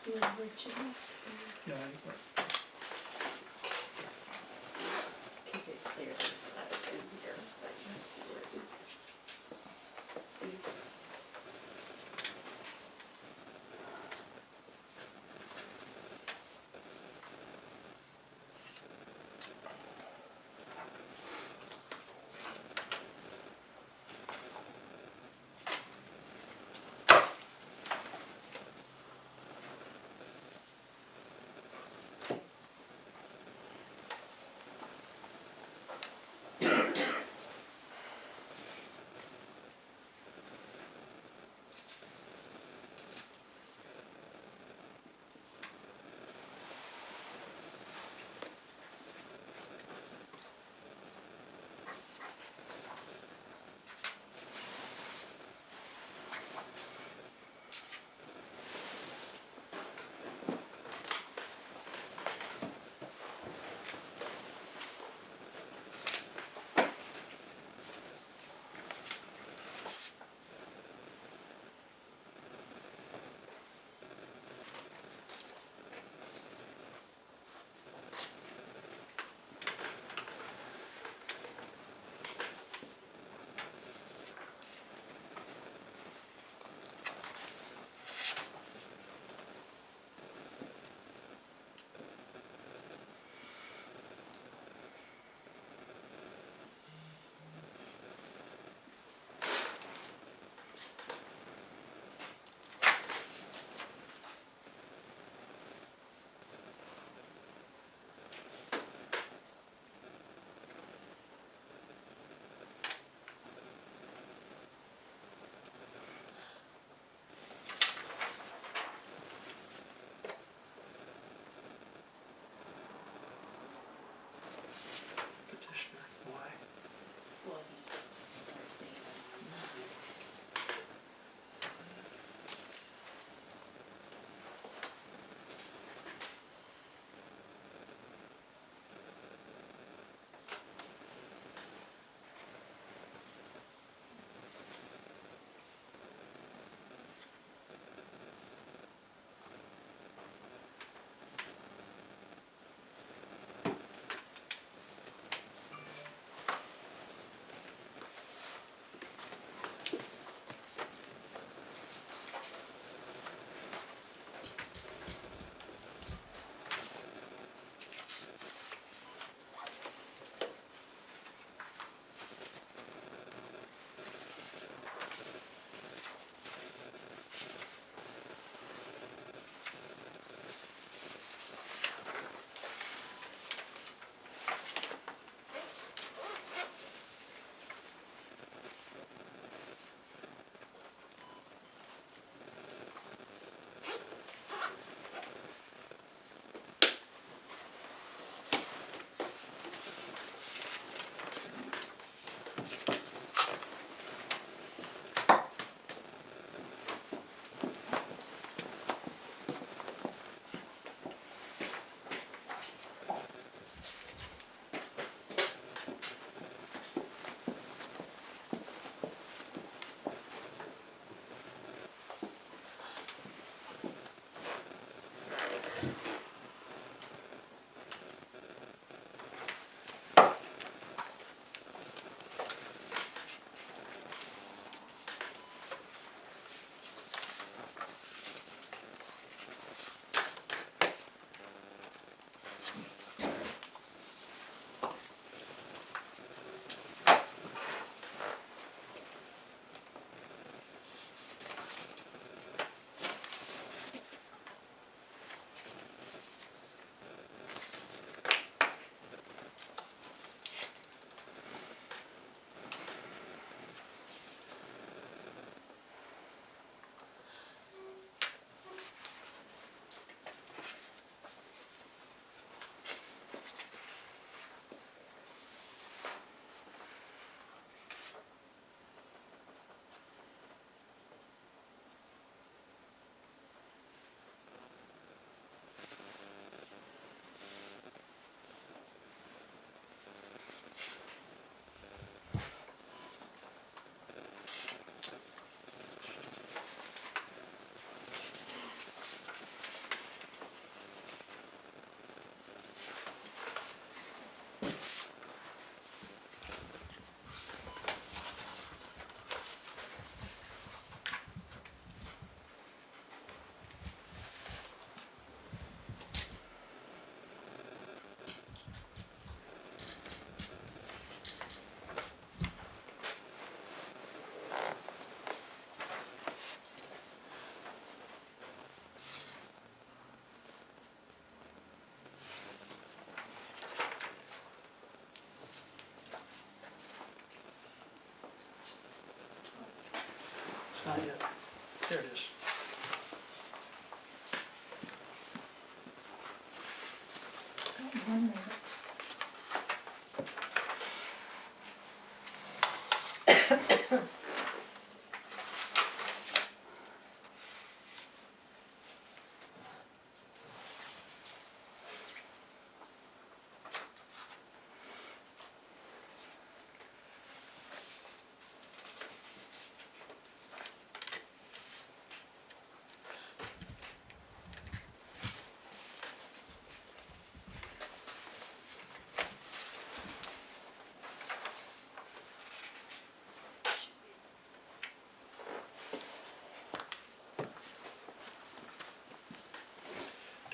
The originals. No, I think we're. Cause it clearly says in here, but you have to do it. not yet. There it is.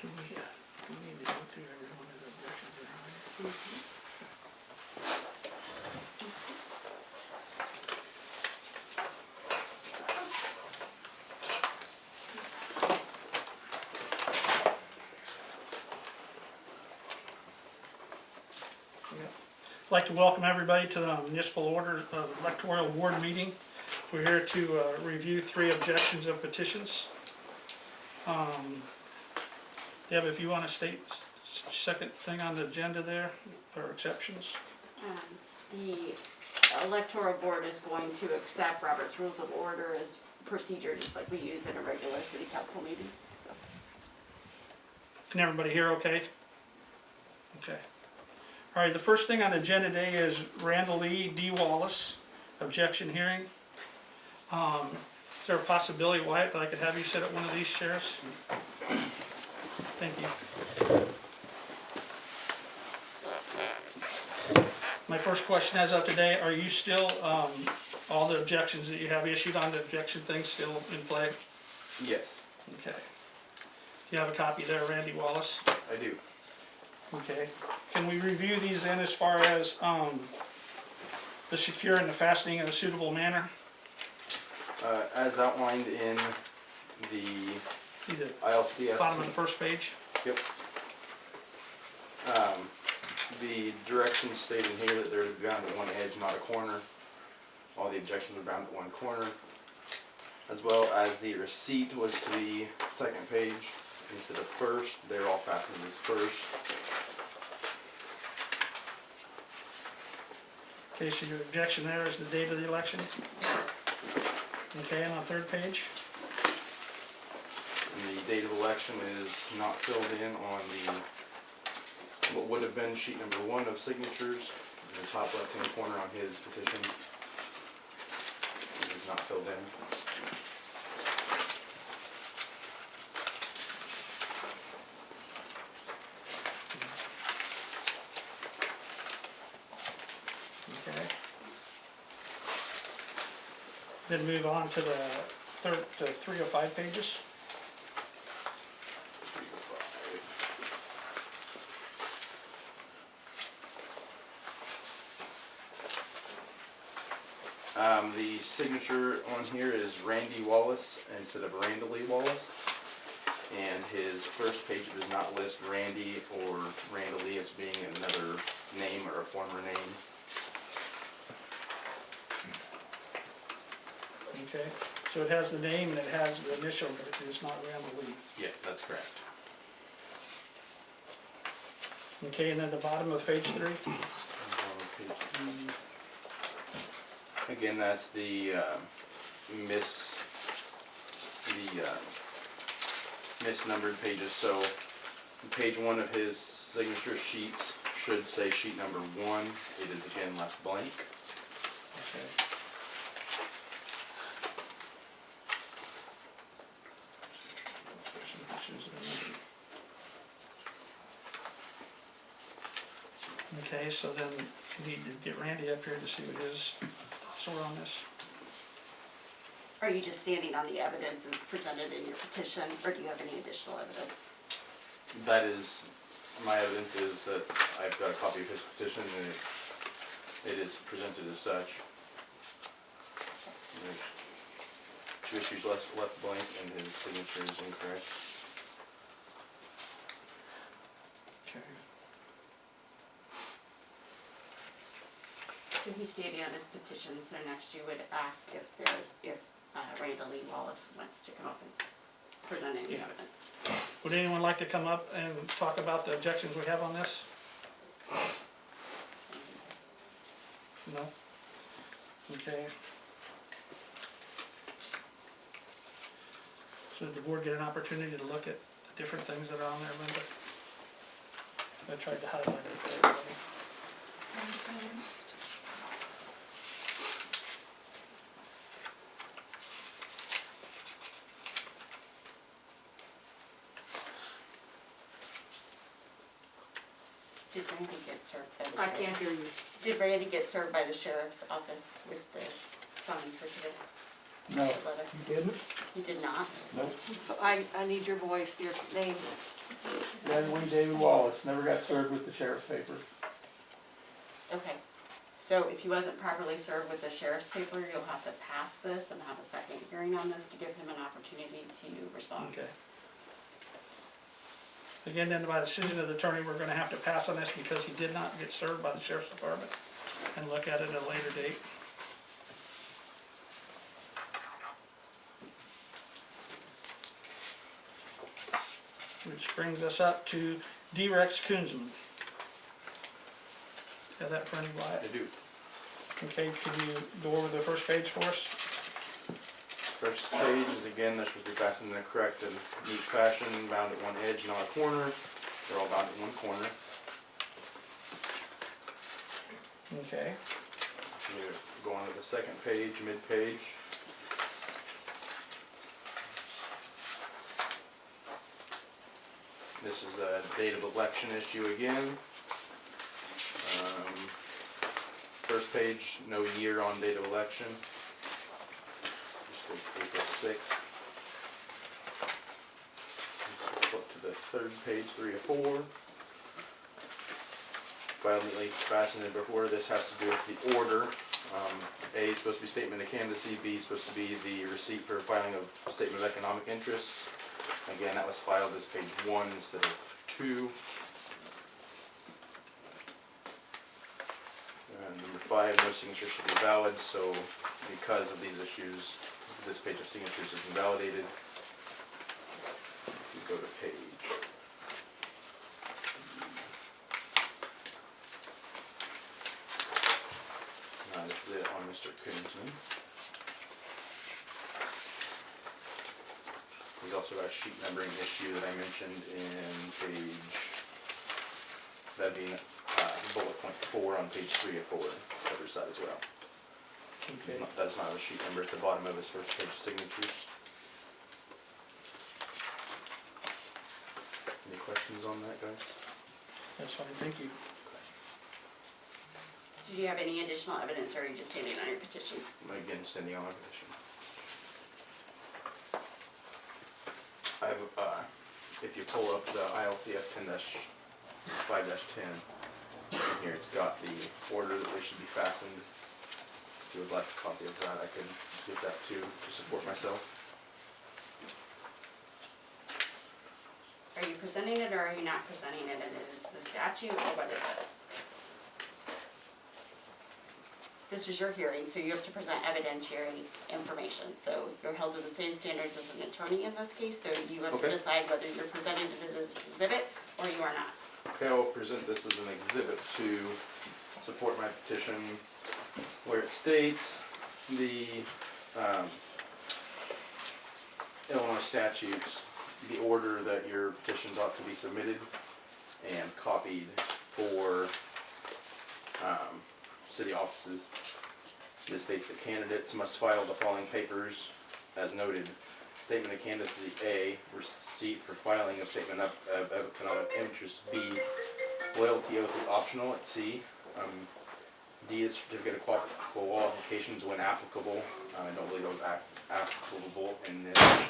Do we need to go through every one of the objections that are on here? I'd like to welcome everybody to the municipal electoral ward meeting. We're here to review 3 objections of petitions. Deb, if you want to state second thing on the agenda there, or exceptions. The electoral board is going to accept Robert's Rules of Order as procedure, just like we use in a regular city council meeting, so. Can everybody hear okay? Okay. All right, the first thing on the agenda today is Randall Lee D. Wallace, objection hearing. Is there a possibility, Wyatt, that I could have you sit at one of these chairs? Thank you. My first question as of today, are you still, all the objections that you have issued on the objection thing still in play? Yes, Okay. Do you have a copy there, Randy Wallace? I do. Okay. Can we review these then as far as the secure and the fastening in a suitable manner? As outlined in the Either ILCS. bottom of the first page? Yep. The directions state in here that they're bound at one edge, not a corner. All the objections are bound at one corner. As well as the receipt was to the second page instead of first. They're all fastened as first. Okay, so your objection there is the date of the election? Okay, and on the third page? And the date of election is not filled in on the what would have been sheet number 1 of signatures in the top left hand corner on his petition. It is not filled in. Okay. Then move on to the 3 or 5 pages. The signature on here is Randy Wallace instead of Randall Lee Wallace. And his first page does not list Randy or Randall Lee as being another name or a former name. Okay, so it has the name and it has the initial, but it is not Randall Lee. Yeah, that's correct. Okay, and then the bottom of page 3? Again, that's the misnumbered pages. So page 1 of his signature sheets should say sheet number 1. It is again left blank. Okay. Okay, so then you need to get Randy up here to see what his thoughts are on this. Are you just standing on the evidence as presented in your petition, or do you have any additional evidence? That is, my evidence is that I've got a copy of his petition and it is presented as such. There's 2 issues left blank and his signature is incorrect. Okay. So he's standing on his petition, so next you would ask if Randall Lee Wallace wants to come up and present any Yeah. evidence. Would anyone like to come up and talk about the objections we have on this? No? Okay. So did the board get an opportunity to look at the different things that are on there, Linda? I tried to highlight it for everybody. Did Randy get served by the I sheriff? can't hear you. Did Randy get served by the sheriff's office with the summons for today? No, The letter? you didn't? He did not? Nope. I need your voice, your name. Edwin David Wallace, never got served with the sheriff's papers. Okay. So if he wasn't properly served with the sheriff's paper, you'll have to pass this and have a second hearing on this to give him an opportunity to respond. Okay. Again, then by decision of the attorney, we're gonna have to pass on this because he did not get served by the sheriff's department and look at it at a later date. Which brings us up to D. Rex Koonsman. Have that in front of you, Wyatt? I do. Okay, can you go over the first page for us? First page is again, they're supposed to be fastened in a correct and neat fashion, bound at one edge, not a corner. They're all bound at one corner. Okay, You go on to the second page, mid-page. This is a date of election issue again. First page, no year on date of election. Just states April 6th. Up to the third page, 3 of 4. Violently fastened before this has to do with the order. A is supposed to be statement of candidacy, B is supposed to be the receipt for filing of statement of economic interests. Again, that was filed as page 1 instead of 2. And number 5, no signature should be valid, so because of these issues, this page of signatures is invalidated. If you go to page. That's it on Mr. Koonsman. He's also got a sheet numbering issue that I mentioned in page, that'd be bullet point 4 on page 3 of 4, covers that as well. okay. That's not a sheet number at the bottom of his first page signatures. Any questions on that, guys? That's fine, thank you. So do you have any additional evidence, or are you just standing on your petition? Again, standing on our petition. I have, if you pull up the ILCS 10-5-10, in here it's got the order that they should be fastened. If you would like a copy of that, I could give that to support myself. Are you presenting it, or are you not presenting it, and it is the statute, or what is it? This is your hearing, so you have to present evidentiary information, so you're held to the same standards as an attorney in this case, so you have to Okay. decide whether you're presenting it as an exhibit, or you are not. Okay, I'll present this as an exhibit to support my petition, where it states the Illinois statutes, the order that your petitions ought to be submitted and copied for city offices. This states that candidates must file the following papers as noted. Statement of candidacy A, receipt for filing of statement of economic interest. B, loyalty oath is optional at C. D is certificate of qualifications when applicable. I don't believe that was applicable in this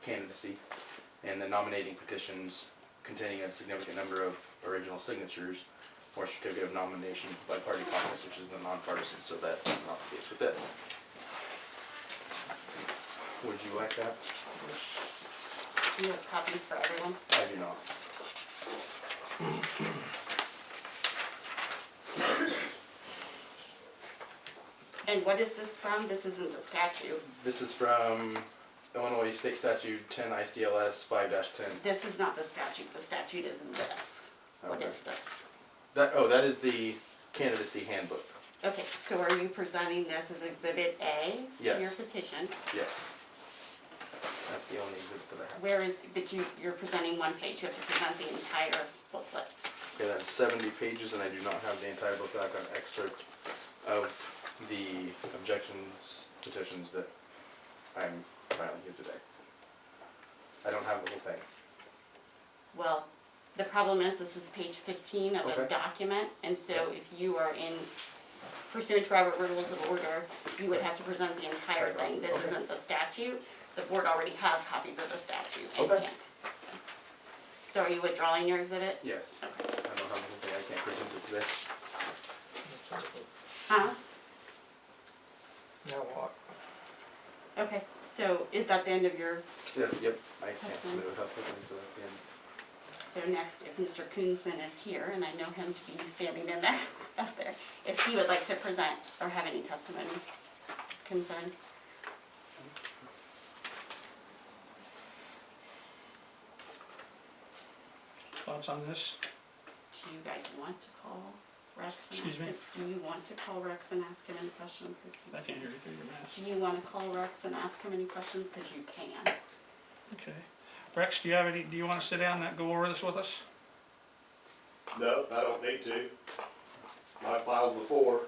candidacy. And the nominating petitions containing a significant number of original signatures or certificate of nomination by party caucus, which is the nonpartisan, so that's not the case with this. Would you like that? Do you have copies for everyone? I do not. And what is this from? This isn't the statute. This is from Illinois State Statute 10 ICLS 5-10. This is not the statute. The statute is this. What Okay. is this? That is the candidacy handbook. Okay, so are you presenting this as Exhibit A to your Yes. petition? Yes. That's the only exhibit that I have. Where is, but you're presenting one page. You have to present the entire booklet. Okay, that's 70 pages, and I do not have the entire book. I've got an excerpt of the objections, petitions that I'm filing here today. I don't have the whole thing. Well, the problem is this is page 15 of a Okay. document, and so if you are in pursuant to Robert Rules of Order, you would have to present the entire thing. This Okay. isn't the statute. The board already has copies of the statute and Okay. can't. So are you withdrawing your exhibit? Yes. Okay. I don't have the whole thing. I can't present it today. Huh? Now what? Okay, so is that the end of your, Yep. I can't That's submit it without putting it, so that's the end. so next, if Mr. Koonsman is here, and I know him to be standing in there, up there, if he would like to present or have any testimony, concern? Thoughts on this? Do you guys want to call Rex and Excuse ask me? him? Do you want to call Rex and ask him any questions? 'Cause I can't hear you through your mask. Do you want to call Rex and ask him any questions? Because you can. Okay. Rex, do you want to sit down and go over this with us? No, I don't need to. I filed before.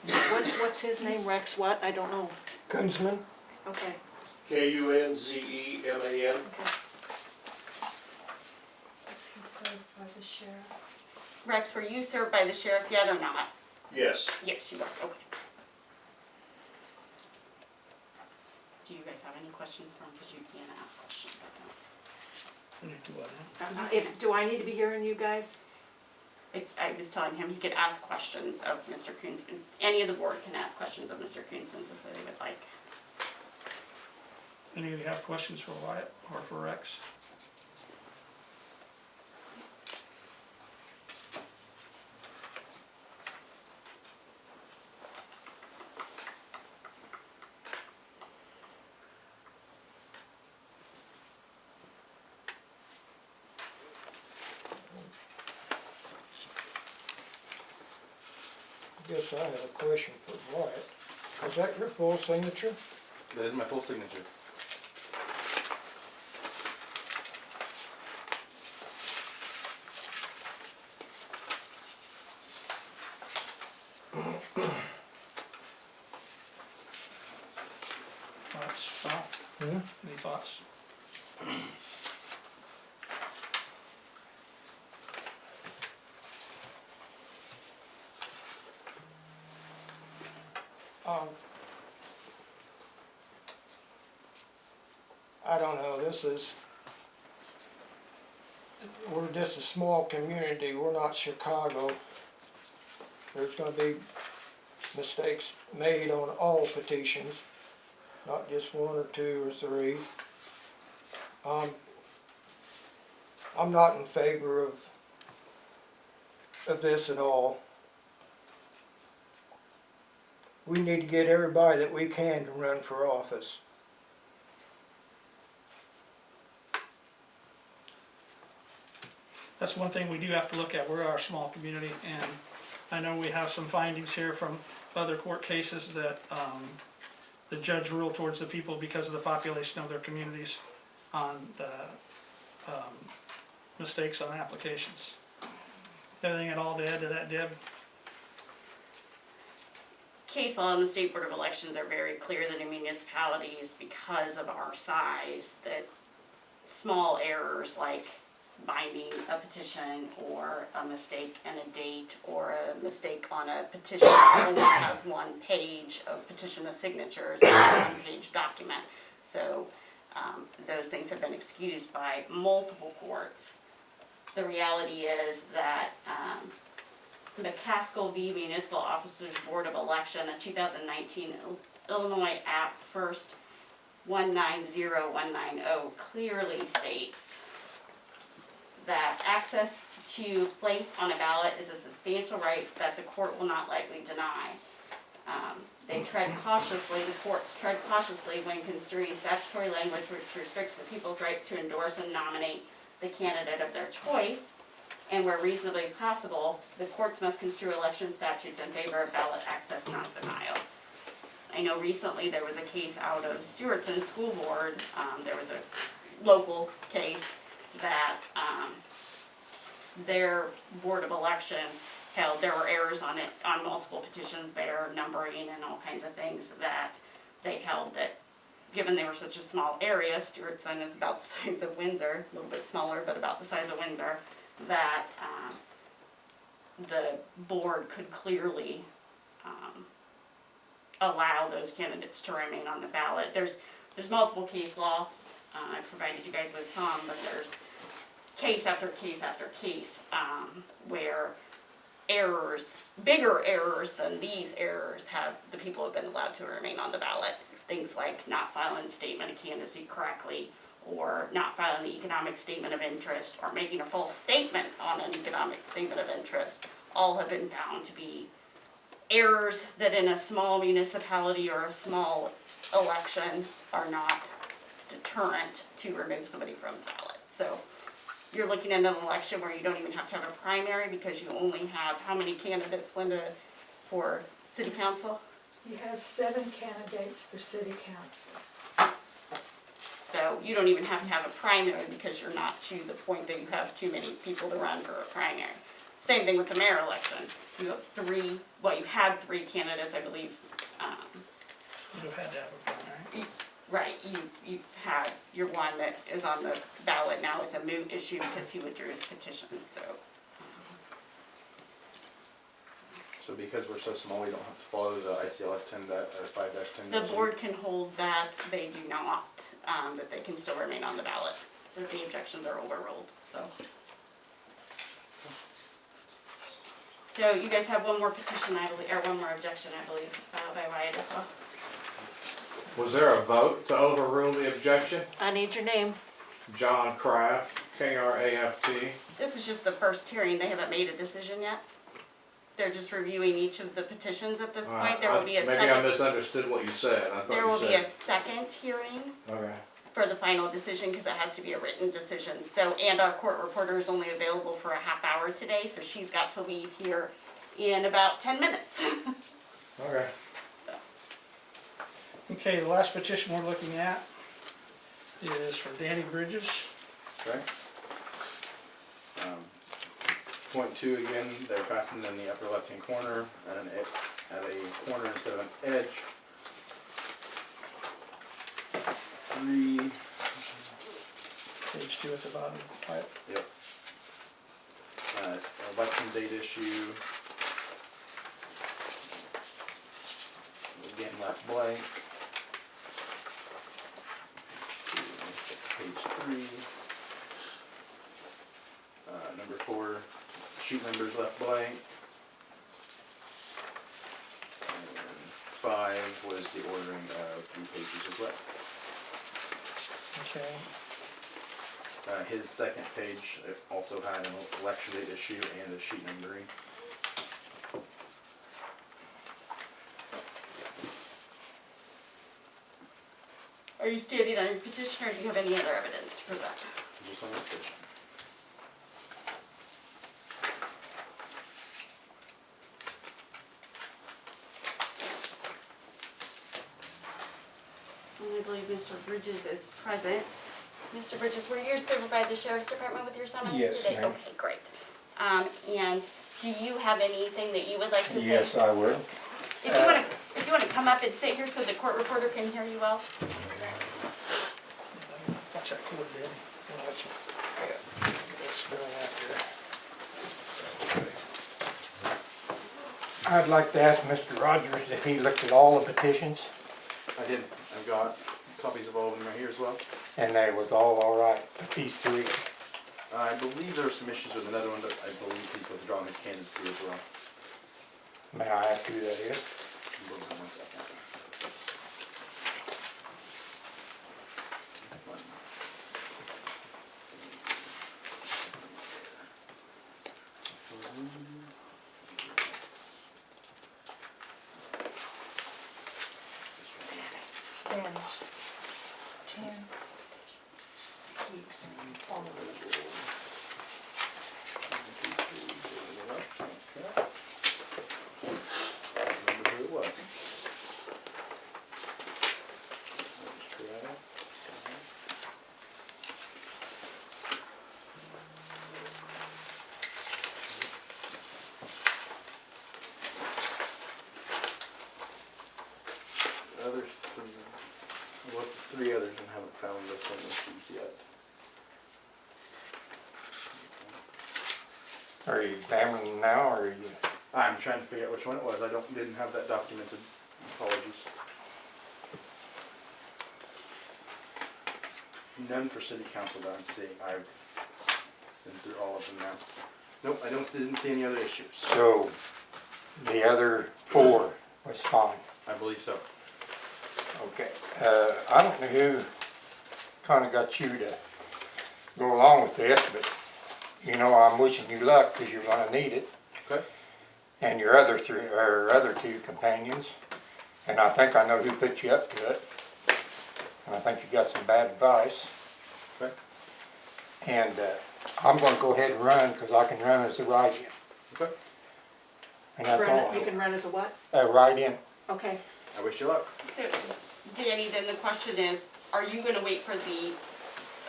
What's his name, Rex, what? I don't know. Kunzman? Okay, Kunzeman. okay. Is he served by the sheriff? Rex, were you served by the sheriff yet or not? Yes. Yes, you are. Okay. Do you guys have any questions for him? Because you can ask questions of We need to do what now? him. Do I need to be hearing you guys? I was telling him he could ask questions of Mr. Koonsman. Any of the board can ask questions of Mr. Koonsman if they would like. Any of you have questions for Wyatt or for Rex? Guess I have a question for Wyatt. Is that your full signature? That is my full signature. Thoughts? Well, Hmm? any thoughts? I don't know, we're just a small community, we're not Chicago. There's gonna be mistakes made on all petitions, not just one or two or three. I'm not in favor of this at all. We need to get everybody that we can to run for office. That's one thing we do have to look at. We're a small community, and I know we have some findings here from other court cases that the judge ruled towards the people because of the population of their communities on the mistakes on applications. Anything at all to add to that, Deb? Case law and the State Board of Elections are very clear that in municipalities, because of our size, that small errors like binding a petition or a mistake in a date or a mistake on a petition that only has one page of petition of signatures, or a one-page document. So those things have been excused by multiple courts. The reality is that the Casco v. Municipal Officers Board of Election, a 2019 Illinois Act First 190190 clearly states that access to place on a ballot is a substantial right that the court will not likely deny. They tread cautiously, the courts tread cautiously when construing statutory language which restricts the people's right to endorse and nominate the candidate of their choice. And where reasonably possible, the courts must construe election statutes in favor of ballot access, not denial. I know recently there was a case out of Stewartson School Board, there was a local case that, their Board of Election held, there were errors on it, on multiple petitions there, numbering and all kinds of things, that they held that, given they were such a small area, Stewartson is about the size of Windsor, a little bit smaller, but about the size of Windsor, that, the board could clearly, allow those candidates to remain on the ballot. There's multiple case law, I provided you guys with some, but there's case after case after case, where errors, bigger errors than these errors, the people have been allowed to remain on the ballot. Things like not filing a statement of candidacy correctly, or not filing the economic statement of interest, or making a false statement on an economic statement of interest, all have been found to be errors that in a small municipality or a small election are not deterrent to remove somebody from the ballot. So you're looking at an election where you don't even have to have a primary because you only have how many candidates, Linda, for city council? He has 7 candidates for city council. So you don't even have to have a primary because you're not to the point that you have too many people to run for a primary. Same thing with the mayor election. You have 3, well, you had 3 candidates, I believe. You had to have a primary. Right, you've had your one that is on the ballot now is a moot issue because he withdrew his petition, so. So because we're so small, we don't have to follow the ICLF 5-10. The board can hold that, they do not, that they can still remain on the ballot, that the objections are overruled, so. So you guys have one more petition, I believe, or one more objection, I believe, filed by Wyatt as well. Was there a vote to overrule the objection? I need your name. John Kraft, K-R-A-F-T. This is just the first hearing, they haven't made a decision yet. They're just reviewing each of the petitions at this point, there will be a Maybe I second, misunderstood what you said. I thought there you will be a said. second hearing Okay. for the final decision, because it has to be a written decision. So, and our court reporter is only available for a half hour today, so she's got to leave here in about 10 minutes. Okay. Okay, the last petition we're looking at is for Danny Bridges. Okay. Point 2 again, they're fastened in the upper left-hand corner at a corner instead of an edge. 3. Page 2 at the bottom, type. Yep. Election date issue. Again, left blank. Page 3. Number 4, sheet numbers left blank. And 5 was the ordering of 3 pages as well. Okay. His second page also had an election date issue and a sheet numbering. Are you standing on your petition, or do you have any other evidence to present? Just on that page. And I believe Mr. Bridges is present. Mr. Bridges, were you served by the sheriff's department with your summons Yes, today? ma'am. Okay, great. And do you have anything that you would like to say? Yes, I will. If you wanna come up and sit here so the court reporter can hear you well? Watch that cord, Danny. That's done after. I'd like to ask Mr. Rogers if he looked at all the petitions, I did. I've got copies of all of them right here as well. and they was all right, but these 3. I believe there were some issues with another one that I believe he's withdrawing his candidacy as well. May I ask who that is? Hold on 1 second. weeks. On the Remember who it was. The other three, well, the three others and haven't found this one issues yet. Are you examining now, or are you? I'm trying to figure out which one it was. I didn't have that documented. Apologies. None for city council that I'm seeing. I've been through all of them now. Nope, didn't see any other issues. So, the other 4 was fine. I believe so. Okay, I don't know who kinda got you to go along with this, but, you know, I'm wishing you luck, cause you're gonna need it. Okay. And your other 2 companions, and I think I know who put you up to it. And I think you got some bad advice. Okay. And, I'm gonna go ahead and run, cause I can run as a write-in, Okay. and that's all. You can run as a what? A write-in. Okay. I wish you luck. So, Danny, then the question is, are you gonna wait for the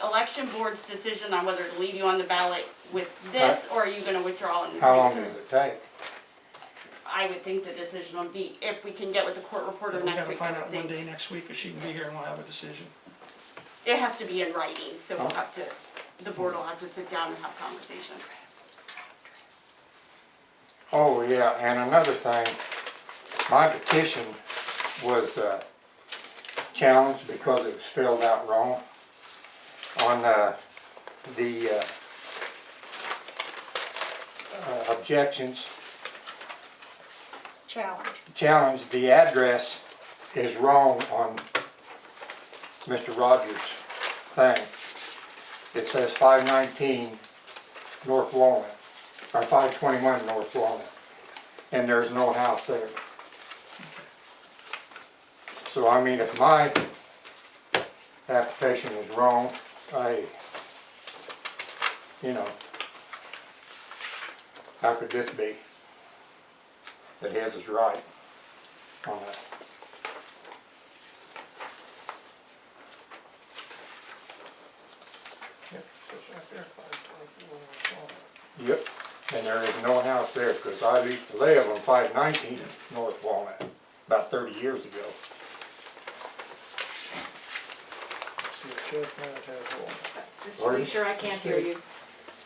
election board's decision on whether to leave you on the ballot with this, or are you gonna withdraw and? How long does it take? I would think the decision would be, if we can get with the court reporter We next gotta week, I find would out one think. day next week if she can be here and we'll have a decision. It has to be in writing, so we'll have to, the board will have to sit down and have conversation. Oh, yeah, and another thing, my petition was challenged because it was filled out wrong on the objections. Challenge, the address is wrong on Mr. Rogers' thing. It says 519 North Walnut, or 521 North Walnut, and there's no house there. So I mean, if my application is wrong, how could this be? That his is right on that. Yep, it's right there, 524 Walnut. Yep, and there is no house there, because I used to live on 519 North Walnut about 30 years ago. See if Chestnut has walnut. Just to make sure I can't hear you.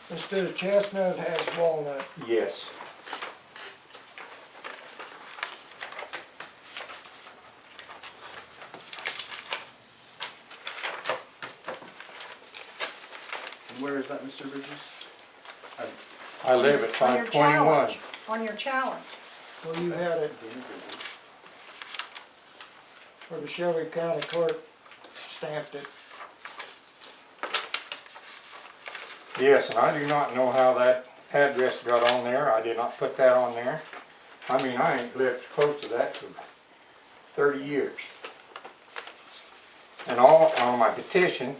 Instead of Chestnut has walnut. Yes. And where is that, Mr. Bridges? I live at On your 521. challenge, on your challenge. Well, you had it where the Shelby County Clerk stamped it. Yes, and I do not know how that address got on there. I did not put that on there. I mean, I ain't lived close to that for 30 years. And all on my petition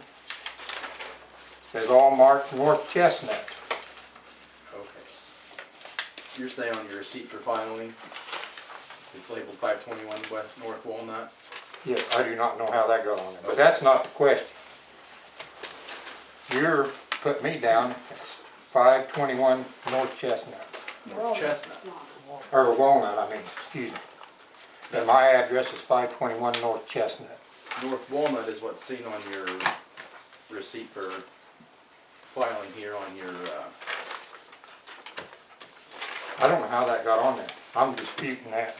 is all marked North Chestnut. Okay. You're saying on your receipt for filing, it's labeled 521 West North Walnut? Yes, I do not know how that got on there, but that's not the question. You're putting me down as 521 North Chestnut, North Chestnut. or Walnut, I mean, excuse me. And my address is 521 North Chestnut. North Walnut is what's seen on your receipt for filing here on your, I don't know how that got on there. I'm disputing that.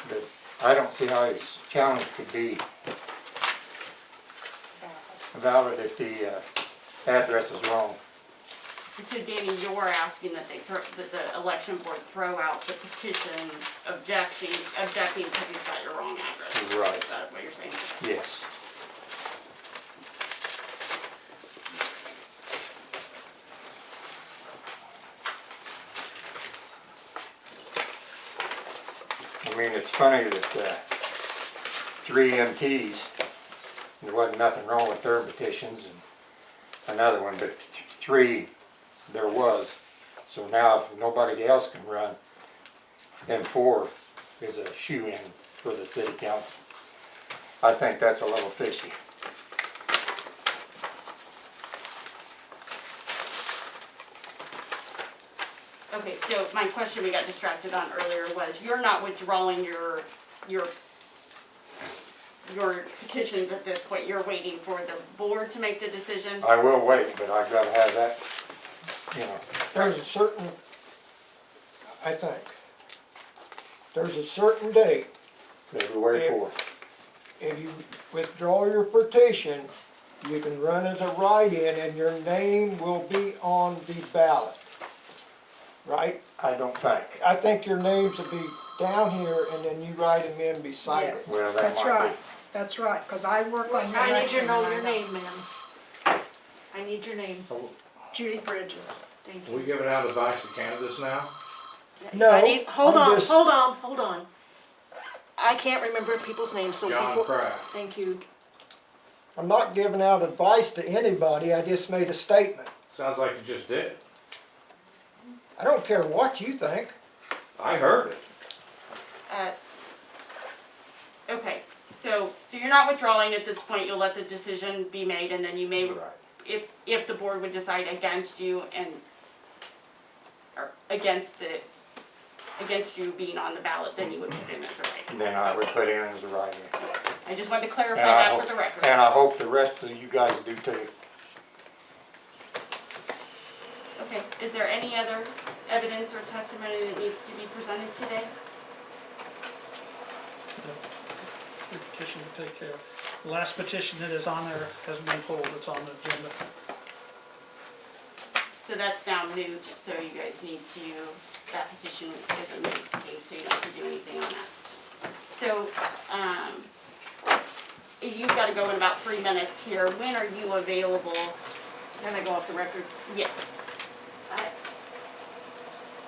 But I don't see how his challenge could be valid if the address is wrong. So Danny, you're asking that that the election board throw out the petition objecting because he's got your wrong address. Right. Is that what you're saying? Yes. I mean, it's funny that 3 MTs. There wasn't nothing wrong with their petitions, and another one, but 3 there was. So now if nobody else can run, then 4 is a shoe-in for the city council. I think that's a little fishy. Okay, so my question we got distracted on earlier was, you're not withdrawing your petitions at this point, you're waiting for the board to make the decision? I will wait, but I've gotta have that, you know. There's a certain, I think, there's a certain date. February 4th. If you withdraw your petition, you can run as a write-in and your name will be on the ballot. Right? I don't think. I think your names will be down here and then you write them in beside it. Yes, Well, that that's might right, be. that's right, because I work on the I need election. to know and I your name, ma'am. I need your name. Judy Bridges. Thank Are we you. giving out advice to candidates now? No, I need, hold I'm on, just- hold on, hold on. I can't remember people's names, so John before, Kraft. thank you. I'm not giving out advice to anybody, I just made a statement. Sounds like you just did. I don't care what you think. I heard it. Okay, so you're not withdrawing at this point, you'll let the decision be made, and then you may, Right. if the board would decide against you and, or against you being on the ballot, then you would put in as a write-in. Then I would put in as a write-in. I just wanted to clarify And I that hope- for the record. And I hope the rest of you guys do too. Okay, is there any other evidence or testimony that needs to be presented today? Your petition to take care of. The last petition that is on there has been pulled, it's on the agenda. So that's now moot, so you guys need to, that petition is a moot case, so you don't have to do anything on that. So, you've gotta go in about 3 minutes here. When are you available? Can I go off the record? Yes.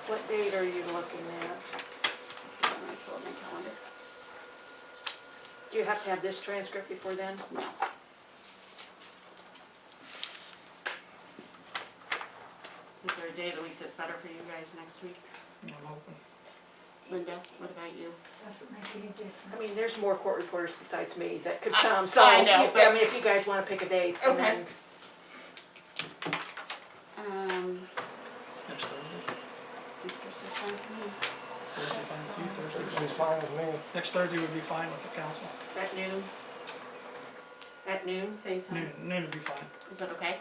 What date are you looking at? I'm gonna pull up my calendar. Do you have to have this transcript before then? No. Is there a day of the week that's better for you guys next week? I'm hoping. Linda, what about you? Doesn't make any difference. I mean, there's more court reporters besides me that could I- come, so. I know, but- I mean, if you guys wanna pick a date. and Okay. then- Next Thursday. Is Thursday fine for me? Thursday fine with you, Thursday. It's fine with me. Next Thursday would be fine with the council. At noon, At noon? same time? Noon would be fine. Is that okay?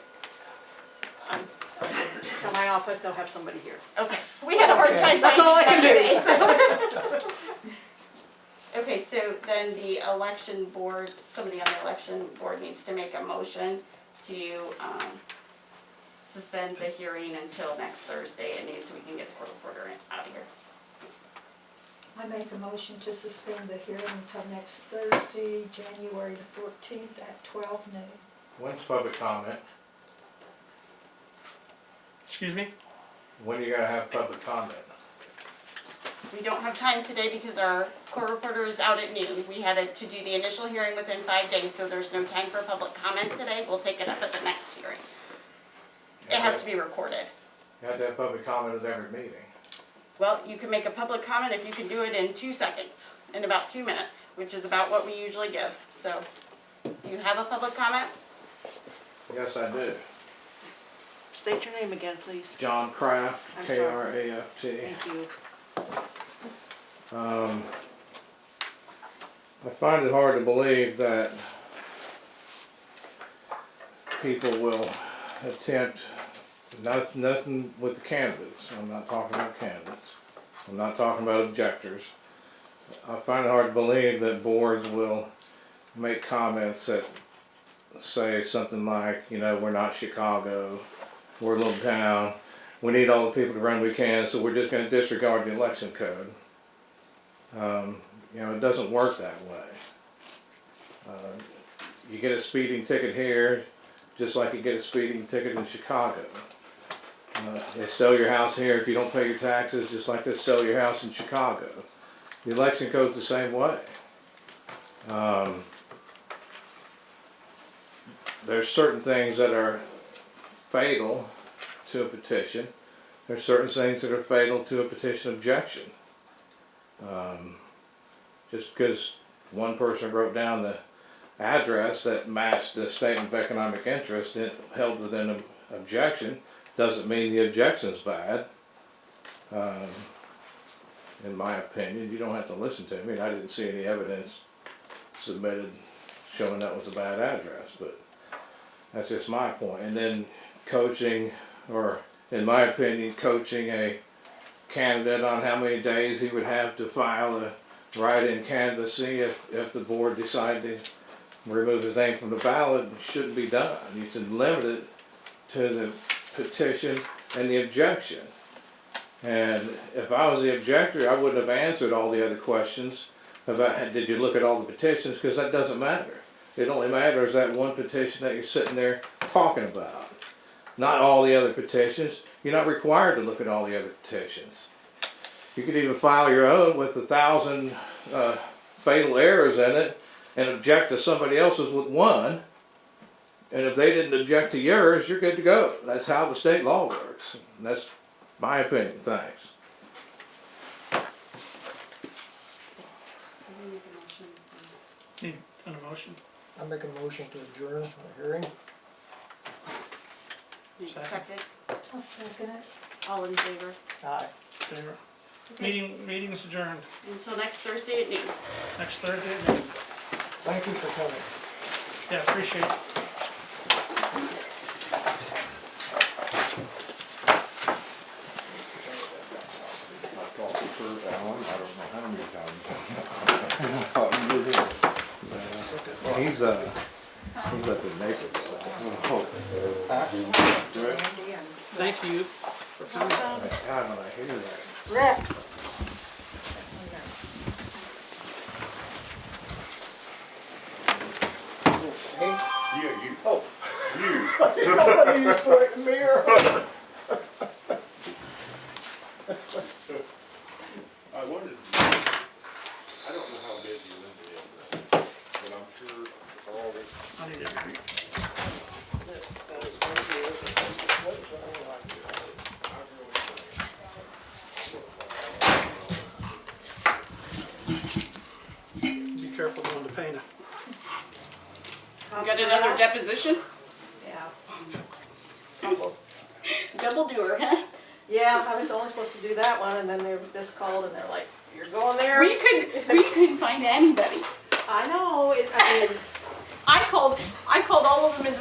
So my office, they'll have somebody here. Okay, we had a hard Okay. time That's finding all I that can do. today, so. Okay, so then the election board, somebody on the election board needs to make a motion to, suspend the hearing until next Thursday at noon, so we can get the court reporter out of here. I make a motion to suspend the hearing until next Thursday, January the 14th at 12 noon. When's public comment? Excuse me? When are you gonna have public comment? We don't have time today because our court reporter is out at noon. We had to do the initial hearing within 5 days, so there's no time for public comment today. We'll take it up at the next hearing. It has to be recorded. You have to have public comment at every meeting. Well, you can make a public comment if you can do it in 2 seconds, in about 2 minutes, which is about what we usually give. So, do you have a public comment? Yes, I do. State your name again, please. John Kraft, I'm sorry. K-R-A-F-T. Thank you. I find it hard to believe that people will attempt, nothing with the candidates, I'm not talking about candidates, I'm not talking about objectors. I find it hard to believe that boards will make comments that say something like, you know, we're not Chicago, we're a little town, we need all the people to run we can, so we're just gonna disregard the election code. You know, it doesn't work that way. You get a speeding ticket here, just like you get a speeding ticket in Chicago. They sell your house here if you don't pay your taxes, just like they sell your house in Chicago. The election code's the same way. There's certain things that are fatal to a petition. There's certain things that are fatal to a petition objection. Just because one person wrote down the address that matched the statement of economic interest and held within an objection doesn't mean the objection's bad. In my opinion, you don't have to listen to me. I didn't see any evidence submitted showing that was a bad address, but that's just my point. And then coaching, or in my opinion, coaching a candidate on how many days he would have to file a write-in candidacy if the board decided to remove his name from the ballot shouldn't be done. You should limit it to the petition and the objection. And if I was the objector, I wouldn't have answered all the other questions about did you look at all the petitions, because that doesn't matter. It only matters that one petition that you're sitting there talking about. Not all the other petitions. You're not required to look at all the other petitions. You could even file your own with 1,000 fatal errors in it and object to somebody else's with one. And if they didn't object to yours, you're good to go. That's how the state law works. And that's my opinion. Thanks. Need an emotion? I make a motion to adjourn the hearing. Second, I'll second it. all in favor, Aye. Favor? Meeting's adjourned. until next Thursday at noon. Next Thursday at noon. Thank you for coming. Yeah, appreciate it. I talked to Kurt Allen, I don't know how many times. He's at the neighborhood. Thank you. God, when I hear that. Rex. Yeah, you. Oh, you. Nobody used to like mirror. I wondered, I don't know how busy Linda is, but I'm sure all this. I need it. Be careful going to paint it. Got another deposition? Yeah. Double doer, huh? Yeah, I was only supposed to do that one, and then this called, and they're like, "You're going there." We couldn't find anybody. I know. I mean, I called all of them in the